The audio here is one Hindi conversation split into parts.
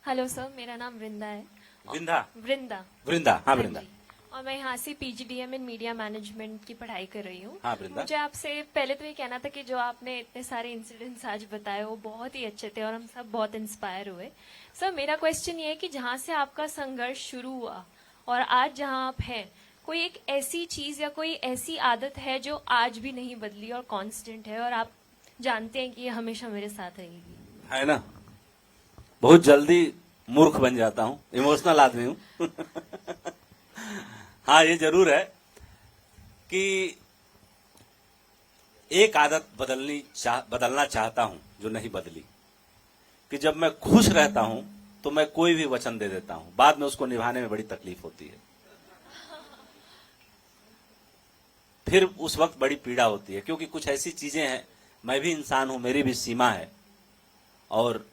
हेलो सर, मेरा नाम वृंदा है। वृंदा वृंदा वृंदा हाँ हाँ वृंदा। जी। और मैं यहाँ से पीजीडीएम इन मीडिया मैनेजमेंट की पढ़ाई कर रही हूँ। हाँ वृंदा। मुझे आपसे पहले तो ये कहना था कि जो आपने इतने सारे इंसिडेंट्स आज बताए वो बहुत ही अच्छे थे और हम सब बहुत इंस्पायर हुए। सर, मेरा क्वेश्चन ये है कि जहाँ से आपका संघर्ष शुरू हुआ और आज जहाँ आप हैं, कोई एक ऐसी चीज या कोई ऐसी आदत है जो आज भी नहीं बदली और कांस्टेंट है और आप जानते हैं कि ये हमेशा मेरे साथ रहेगी? है ना, बहुत जल्दी मूर्ख बन जाता हूँ, इमोशनल आदमी हूँ। हाँ, ये जरूर है कि एक आदत बदलना चाहता हूँ जो नहीं बदली, कि जब मैं खुश रहता हूँ तो मैं कोई भी वचन दे देता हूँ, बाद में उसको निभाने में बड़ी तकलीफ होती है, फिर उस वक्त बड़ी पीड़ा होती है, क्योंकि कुछ ऐसी चीजें हैं, मैं भी इंसान हूं, मेरी भी सीमा है, और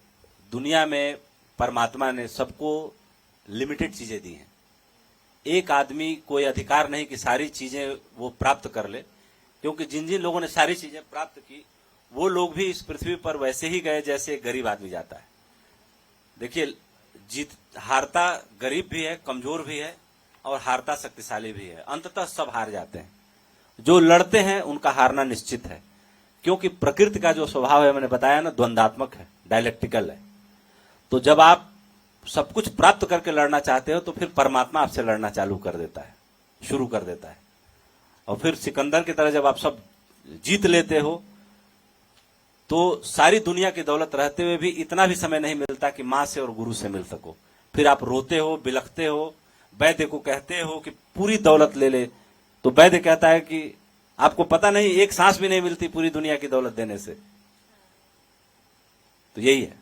दुनिया में परमात्मा ने सबको लिमिटेड चीजें दी हैं। एक आदमी कोई अधिकार नहीं कि सारी चीजें वो प्राप्त कर ले, क्योंकि जिन जिन लोगों ने सारी चीजें प्राप्त की वो लोग भी इस पृथ्वी पर वैसे ही गए जैसे एक गरीब आदमी जाता है। देखिए, हारता गरीब भी है, कमजोर भी है, और हारता शक्तिशाली भी है। अंततः सब हार जाते हैं। जो लड़ते हैं उनका हारना निश्चित है, क्योंकि प्रकृति का जो स्वभाव है, मैंने बताया ना, द्वंदात्मक है, डायलेक्टिकल है। तो जब आप सब कुछ प्राप्त करके लड़ना चाहते हो तो फिर परमात्मा आपसे लड़ना शुरू कर देता है, और फिर सिकंदर की तरह जब आप सब जीत लेते हो तो सारी दुनिया की दौलत रहते हुए भी इतना भी समय नहीं मिलता कि मां से और गुरु से मिल सको। फिर आप रोते हो, बिलखते हो, वैद्य को कहते हो कि पूरी दौलत ले ले, तो वैद्य कहता है कि आपको पता नहीं, एक सांस भी नहीं मिलती पूरी दुनिया की दौलत देने से। तो यही है।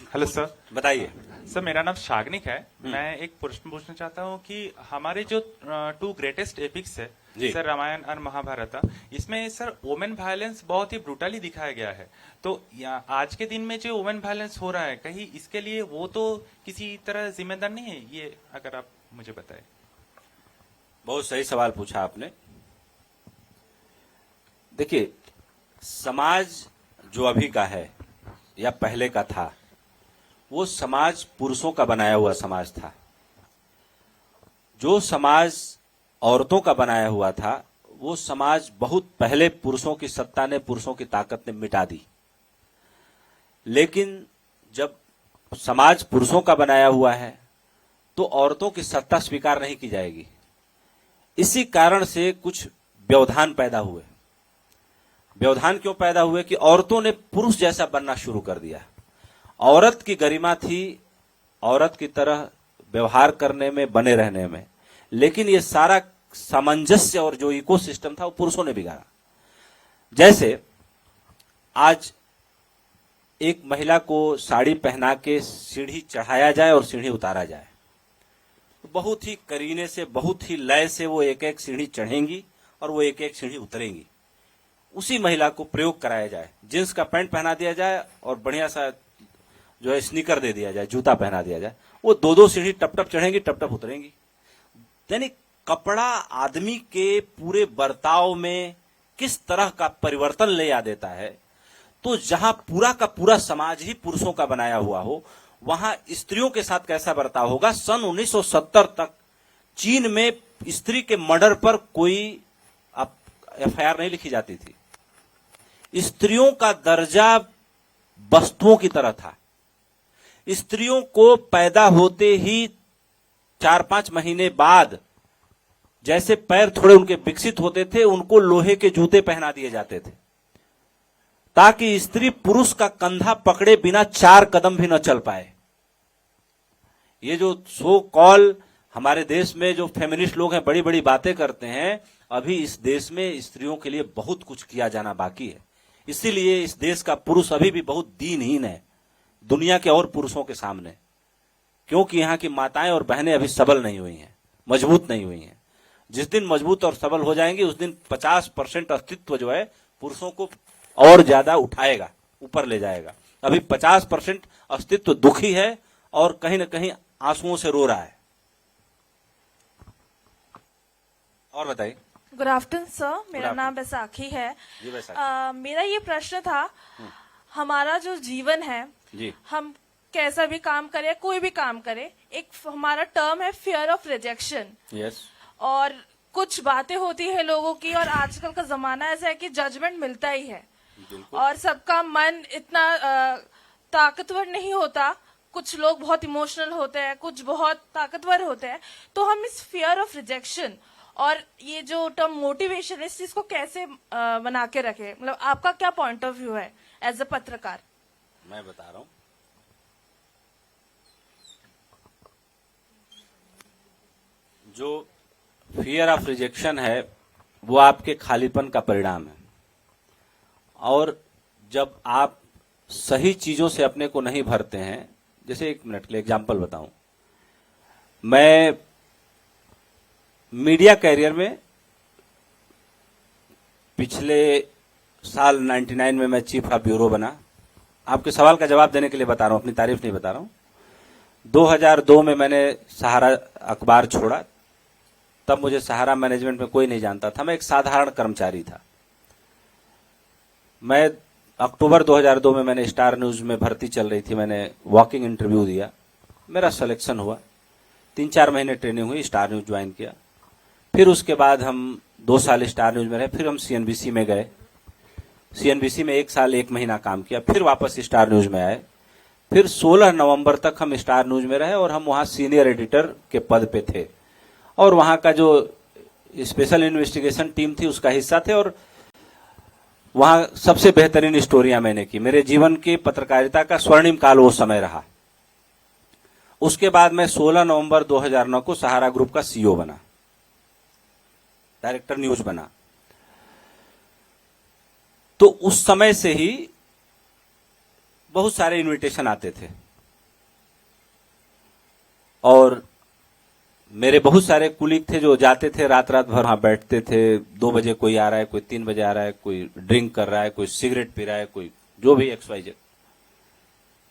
Hello sir. बताइए। सर, मेरा नाम शाग्निक है। मैं एक प्रश्न पूछना चाहता हूँ कि हमारे जो 2 ग्रेटेस्ट एपिक्स है सर, रामायण और महाभारत, इसमें सर वुमेन वायलेंस बहुत ही ब्रूटली दिखाया गया है। तो आज के दिन में जो वुमेन वायलेंस हो रहा है, कहीं इसके लिए वो तो किसी तरह जिम्मेदार नहीं है? ये अगर आप मुझे बताएं। बहुत सही सवाल पूछा आपने। देखिए, समाज जो अभी का है या पहले का था, वो समाज पुरुषों का बनाया हुआ समाज था। जो समाज औरतों का बनाया हुआ था, वो समाज बहुत पहले पुरुषों की सत्ता ने, पुरुषों की ताकत ने मिटा दी। लेकिन जब समाज पुरुषों का बनाया हुआ है तो औरतों की सत्ता स्वीकार नहीं की जाएगी। इसी कारण से कुछ व्यवधान पैदा हुए। व्यवधान क्यों पैदा हुए? कि औरतों ने पुरुष जैसा बनना शुरू कर दिया। औरत की गरिमा थी औरत की तरह व्यवहार करने में, बने रहने में, लेकिन ये सारा सामंजस्य और जो इकोसिस्टम था वो पुरुषों ने बिगाड़ा। जैसे आज एक महिला को साड़ी पहना के सीढ़ी चढ़ाया जाए और सीढ़ी उतारा जाए, तो बहुत ही करीने से, बहुत ही लय से वो एक एक सीढ़ी चढ़ेंगी और वो एक एक सीढ़ी उतरेंगी। उसी महिला को प्रयोग कराया जाए, जींस का पैंट पहना दिया जाए और बढ़िया सा जो है स्नीकर दे दिया जाए, जूता पहना दिया जाए, वो 2-2 सीढ़ी टप टप चढ़ेंगी, टप टप उतरेंगी। यानी कपड़ा आदमी के पूरे बर्ताव में किस तरह का परिवर्तन ले आ देता है। तो जहां पूरा का पूरा समाज ही पुरुषों का बनाया हुआ हो, वहां स्त्रियों के साथ कैसा बर्ताव होगा। सन 1970 तक चीन में स्त्री के मर्डर पर कोई एफआईआर नहीं लिखी जाती थी। स्त्रियों का दर्जा वस्तुओं की तरह था। स्त्रियों को पैदा होते ही 4-5 महीने बाद जैसे पैर थोड़े उनके विकसित होते थे, उनको लोहे के जूते पहना दिए जाते थे, ताकि स्त्री पुरुष का कंधा पकड़े बिना 4 कदम भी न चल पाए। ये जो सो कॉल हमारे देश में जो फेमिनिस्ट लोग हैं, बड़ी बड़ी बातें करते हैं, अभी इस देश में स्त्रियों के लिए बहुत कुछ किया जाना बाकी है। इसीलिए इस देश का पुरुष अभी भी बहुत दीनहीन है दुनिया के और पुरुषों के सामने, क्योंकि यहाँ की माताएं और बहनें अभी सबल नहीं हुई हैं, मजबूत नहीं हुई हैं। जिस दिन मजबूत और सबल हो जाएंगी, उस दिन 50% अस्तित्व जो है पुरुषों को और ज्यादा उठाएगा, ऊपर ले जाएगा। अभी 50% अस्तित्व दुखी है और कहीं ना कहीं आंसुओं से रो रहा है। और बताइए। गुड आफ्टरनून सर, मेरा afternoon. नाम बैसाखी है। जी बैसाखी। मेरा ये प्रश्न था, हमारा जो जीवन है, जी हम कैसा भी काम करें, कोई भी काम करें, एक हमारा टर्म है फियर ऑफ रिजेक्शन। यस और कुछ बातें होती है लोगों की, और आजकल का जमाना ऐसा है कि जजमेंट मिलता ही है, बिल्कुल और सबका मन इतना ताकतवर नहीं होता। कुछ लोग बहुत इमोशनल होते हैं, कुछ बहुत ताकतवर होते हैं। तो हम इस फियर ऑफ रिजेक्शन और ये जो टर्म मोटिवेशन है, इस चीज को कैसे बना के रखे, मतलब आपका क्या पॉइंट ऑफ व्यू है एज अ पत्रकार? मैं बता रहा हूं। जो फियर ऑफ रिजेक्शन है वो आपके खालीपन का परिणाम है, और जब आप सही चीजों से अपने को नहीं भरते हैं, जैसे 1 मिनट के लिए एग्जांपल बताऊं, मैं मीडिया कैरियर में पिछले साल 99 में मैं चीफ ऑफ ब्यूरो बना। आपके सवाल का जवाब देने के लिए बता रहा हूं, अपनी तारीफ नहीं बता रहा हूं। 2002 में मैंने सहारा अखबार छोड़ा। तब मुझे सहारा मैनेजमेंट में कोई नहीं जानता था, मैं एक साधारण कर्मचारी था। मैं अक्टूबर 2002 में मैंने स्टार न्यूज में भर्ती चल रही थी, मैंने वॉकिंग इंटरव्यू दिया, मेरा सिलेक्शन हुआ। 3-4 महीने ट्रेनिंग हुई, स्टार न्यूज ज्वाइन किया। फिर उसके बाद हम 2 साल स्टार न्यूज में रहे, फिर हम सीएनबीसी में गए। सीएनबीसी में 1 साल 1 महीना काम किया, फिर वापस स्टार न्यूज में आए। फिर 16 नवंबर तक हम स्टार न्यूज में रहे, और हम वहां सीनियर एडिटर के पद पे थे, और वहां का जो स्पेशल इन्वेस्टिगेशन टीम थी उसका हिस्सा थे, और वहां सबसे बेहतरीन स्टोरियां मैंने की। मेरे जीवन की पत्रकारिता का स्वर्णिम काल वो समय रहा। उसके बाद मैं 16 नवंबर 2009 को सहारा ग्रुप का सीईओ बना, डायरेक्टर न्यूज बना। तो उस समय से ही बहुत सारे इनविटेशन आते थे, और मेरे बहुत सारे कुलीग थे जो जाते थे, रात रात भर वहां बैठते थे। 2 बजे कोई आ रहा है, कोई 3 बजे आ रहा है, कोई ड्रिंक कर रहा है, कोई सिगरेट पी रहा है, कोई जो भी XYZ।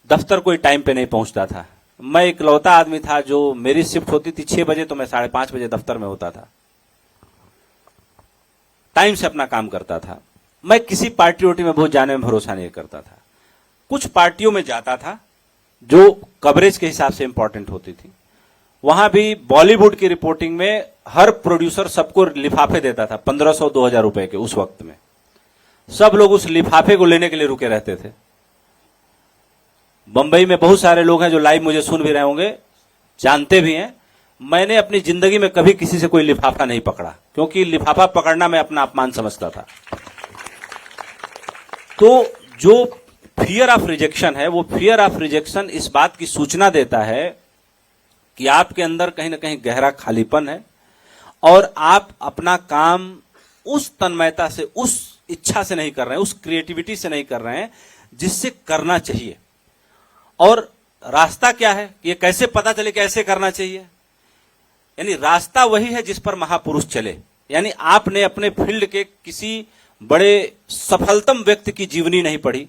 दफ्तर कोई टाइम पे नहीं पहुंचता था। मैं इकलौता आदमी था जो, मेरी शिफ्ट होती थी 6 बजे, तो मैं 5:30 बजे दफ्तर में होता था, टाइम से अपना काम करता था। मैं किसी पार्टी वोटी में बहुत जाने में भरोसा नहीं करता था। कुछ पार्टियों में जाता था जो कवरेज के हिसाब से इंपॉर्टेंट होती थी। वहां भी बॉलीवुड की रिपोर्टिंग में हर प्रोड्यूसर सबको लिफाफे देता था, 1500-2000 रुपए के। उस वक्त में सब लोग उस लिफाफे को लेने के लिए रुके रहते थे। बंबई में बहुत सारे लोग हैं जो लाइव मुझे सुन भी रहे होंगे, जानते भी हैं। मैंने अपनी जिंदगी में कभी किसी से कोई लिफाफा नहीं पकड़ा, क्योंकि लिफाफा पकड़ना मैं अपना अपमान समझता था। तो जो फियर ऑफ रिजेक्शन है, वो फियर ऑफ रिजेक्शन इस बात की सूचना देता है कि आपके अंदर कहीं ना कहीं गहरा खालीपन है, और आप अपना काम उस तन्मयता से, उस इच्छा से नहीं कर रहे हैं, उस क्रिएटिविटी से नहीं कर रहे हैं जिससे करना चाहिए। और रास्ता क्या है, ये कैसे पता चले कैसे करना चाहिए? यानी रास्ता वही है जिस पर महापुरुष चले। यानी आपने अपने फील्ड के किसी बड़े सफलतम व्यक्ति की जीवनी नहीं पढ़ी,